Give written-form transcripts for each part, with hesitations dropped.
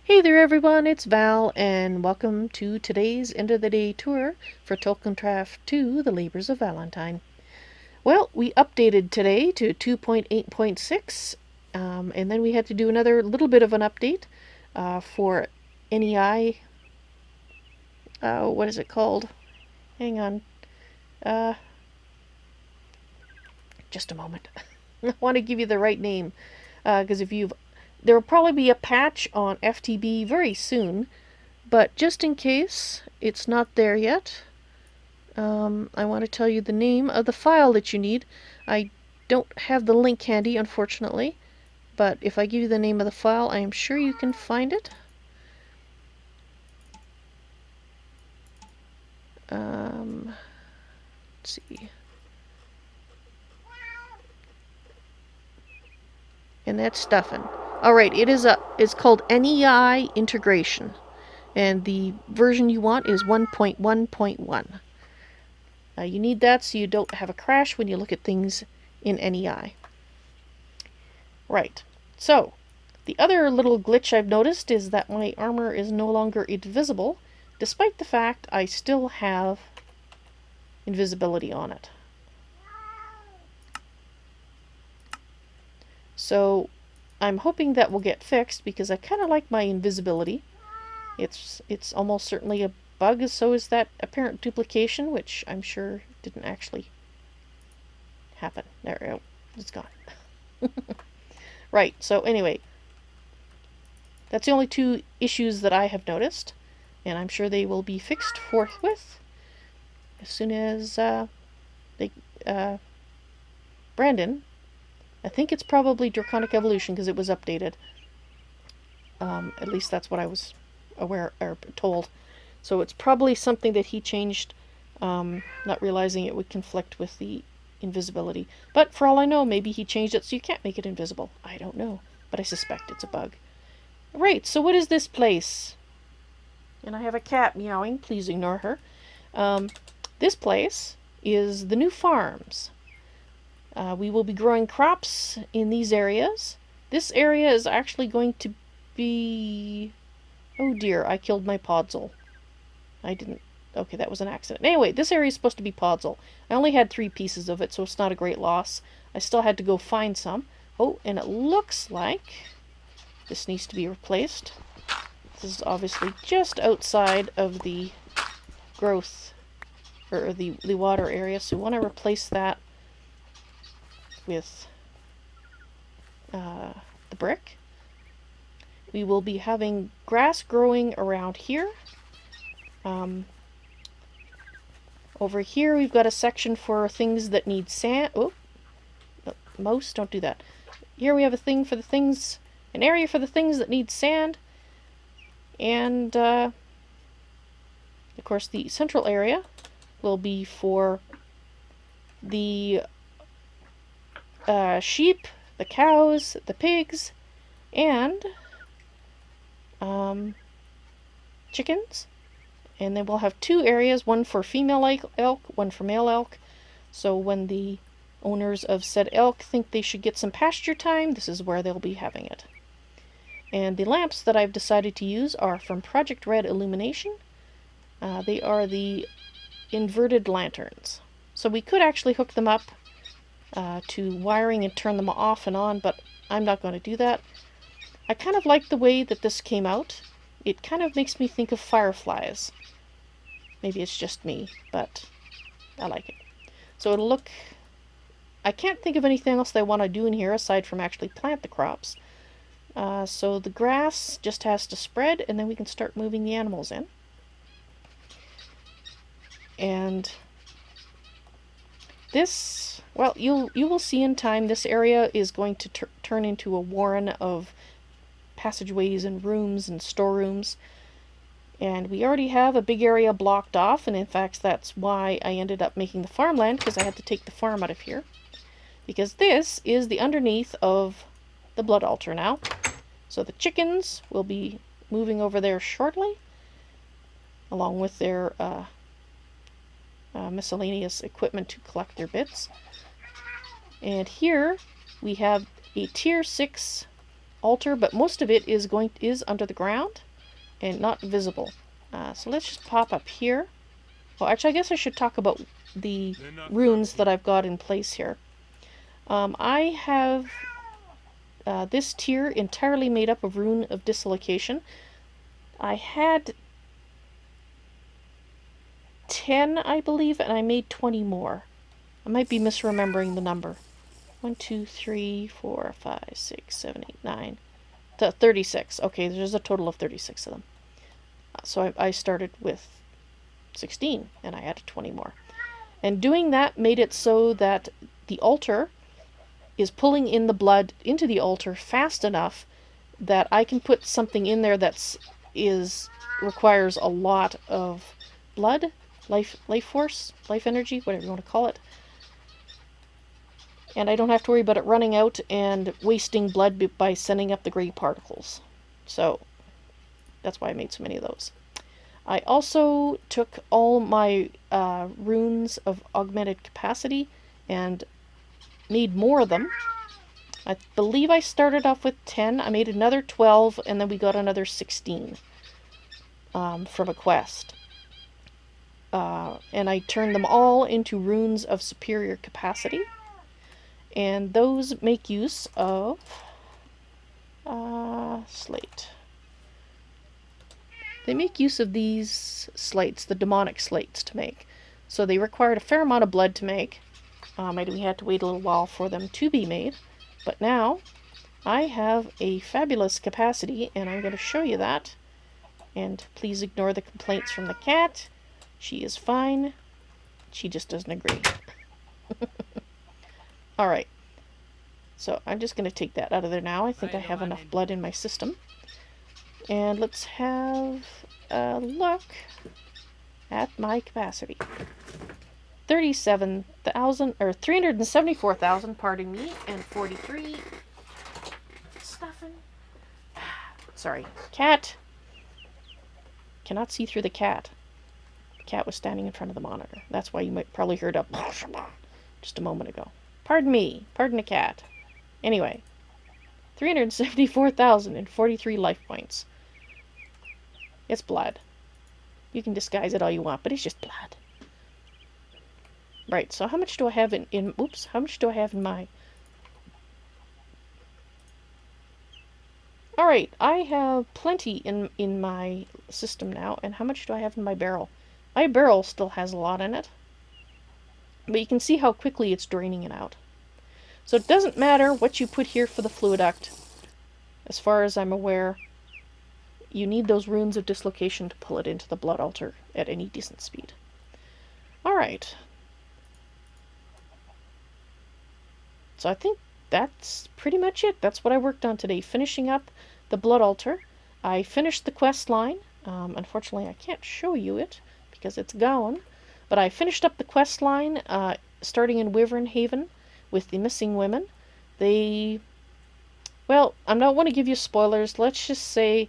Hey there everyone, it's Val, and welcome to today's end of the day tour for Tolkiencraft II, The Labors of Valentine. Well, we updated today to 2.8.6, and then we had to do another little bit of an update for NEI. What is it called? Hang on. Just a moment. I want to give you the right name, because there will probably be a patch on FTB very soon, but just in case it's not there yet, I want to tell you the name of the file that you need. I don't have the link handy, unfortunately, but if I give you the name of the file, I am sure you can find it. Let's see. And that's stuffing. Alright, it's called NEI Integration, and the version you want is 1.1.1. You need that so you don't have a crash when you look at things in NEI. Right, so the other little glitch I've noticed is that my armor is no longer invisible, despite the fact I still have invisibility on it. So I'm hoping that will get fixed because I kind of like my invisibility. It's almost certainly a bug, so is that apparent duplication, which I'm sure didn't actually happen. There we go. It's gone. Right, so anyway, that's the only two issues that I have noticed, and I'm sure they will be fixed forthwith as soon as Brandon, I think it's probably Draconic Evolution because it was updated. At least that's what I was aware or told. So it's probably something that he changed, not realizing it would conflict with the invisibility. But for all I know, maybe he changed it so you can't make it invisible. I don't know, but I suspect it's a bug. Right, so what is this place? And I have a cat meowing. Please ignore her. This place is the new farms. We will be growing crops in these areas. This area is actually going to be... Oh dear, I killed my podzol. I didn't... Okay, that was an accident. Anyway, this area is supposed to be podzol. I only had 3 pieces of it, so it's not a great loss. I still had to go find some. Oh, and it looks like this needs to be replaced. This is obviously just outside of the growth, or the water area, so we want to replace that with the brick. We will be having grass growing around here. Over here we've got a section for things that need sand. Oh, no, mouse, don't do that. Here we have an area for the things that need sand. And of course the central area will be for the sheep, the cows, the pigs, and chickens. And then we'll have 2 areas, one for female elk, one for male elk. So when the owners of said elk think they should get some pasture time, this is where they'll be having it. And the lamps that I've decided to use are from Project Red Illumination. They are the inverted lanterns. So we could actually hook them up to wiring and turn them off and on, but I'm not going to do that. I kind of like the way that this came out. It kind of makes me think of fireflies. Maybe it's just me, but I like it. So it'll look... I can't think of anything else that I want to do in here aside from actually plant the crops. So the grass just has to spread, and then we can start moving the animals in. And this, well, you will see in time, this area is going to turn into a warren of passageways and rooms and storerooms. And we already have a big area blocked off, and in fact that's why I ended up making the farmland, because I had to take the farm out of here. Because this is the underneath of the blood altar now. So the chickens will be moving over there shortly, along with their miscellaneous equipment to collect their bits. And here we have a tier 6 altar, but most of it is under the ground and not visible. So let's just pop up here. Well, actually, I guess I should talk about the runes that I've got in place here. I have this tier entirely made up of Rune of Dislocation. I had 10, I believe, and I made 20 more. I might be misremembering the number. 1, 2, 3, 4, 5, 6, 7, 8, 9. 36. Okay, there's a total of 36 of them. So I started with 16, and I added 20 more. And doing that made it so that the altar is pulling in the blood into the altar fast enough that I can put something in there that requires a lot of blood, life force, life energy, whatever you want to call it. And I don't have to worry about it running out and wasting blood by sending up the gray particles. So that's why I made so many of those. I also took all my runes of augmented capacity and made more of them. I believe I started off with 10. I made another 12, and then we got another 16 from a quest. And I turned them all into runes of superior capacity. And those make use of slate. They make use of these slates, the demonic slates, to make. So they required a fair amount of blood to make. We had to wait a little while for them to be made. But now I have a fabulous capacity, and I'm going to show you that. And please ignore the complaints from the cat. She is fine. She just doesn't agree. Alright. So I'm just going to take that out of there now. I think I have enough blood in my system. And let's have a look at my capacity. 374,000, pardon me, and 43 stuffing. Sorry, cat. Cannot see through the cat. The cat was standing in front of the monitor. That's why you might probably heard a just a moment ago. Pardon me, pardon the cat. Anyway, 374,043 life points. It's blood. You can disguise it all you want, but it's just blood. Right, so how much do I have how much do I have in my... Alright, I have plenty in my system now, and how much do I have in my barrel? My barrel still has a lot in it, but you can see how quickly it's draining it out. So it doesn't matter what you put here for the fluiduct. As far as I'm aware, you need those runes of dislocation to pull it into the blood altar at any decent speed. Alright. So I think that's pretty much it. That's what I worked on today. Finishing up the blood altar. I finished the quest line. Unfortunately, I can't show you it because it's gone. But I finished up the quest line starting in Wyvern Haven with the missing women. Well, I don't want to give you spoilers. Let's just say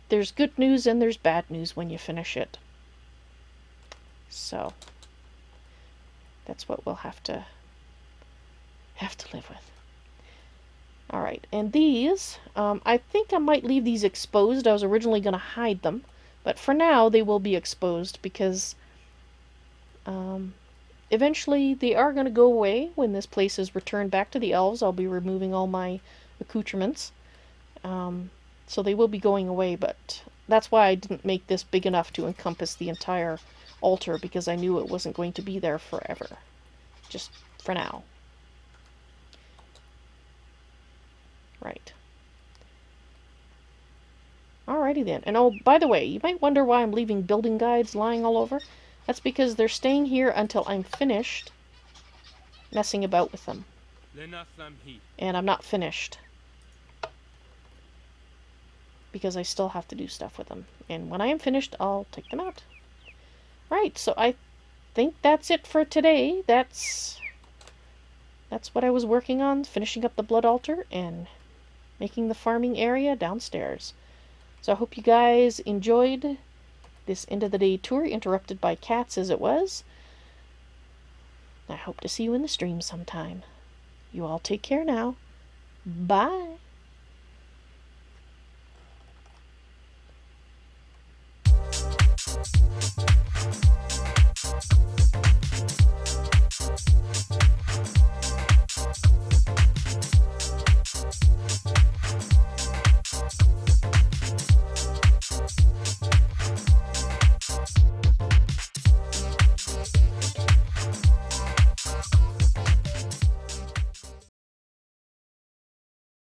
there's good news and there's bad news when you finish it. So that's what we'll have to live with. Alright, and these, I think I might leave these exposed. I was originally going to hide them, but for now they will be exposed because eventually they are going to go away when this place is returned back to the elves. I'll be removing all my accoutrements. So they will be going away, but that's why I didn't make this big enough to encompass the entire altar, because I knew it wasn't going to be there forever. Just for now. Right. Alrighty then. And oh, by the way, you might wonder why I'm leaving building guides lying all over. That's because they're staying here until I'm finished messing about with them. And I'm not finished, because I still have to do stuff with them. And when I am finished, I'll take them out. Right, so I think that's it for today. That's what I was working on, finishing up the blood altar and making the farming area downstairs. So I hope you guys enjoyed this end of the day tour, interrupted by cats as it was. I hope to see you in the stream sometime. You all take care now. Bye.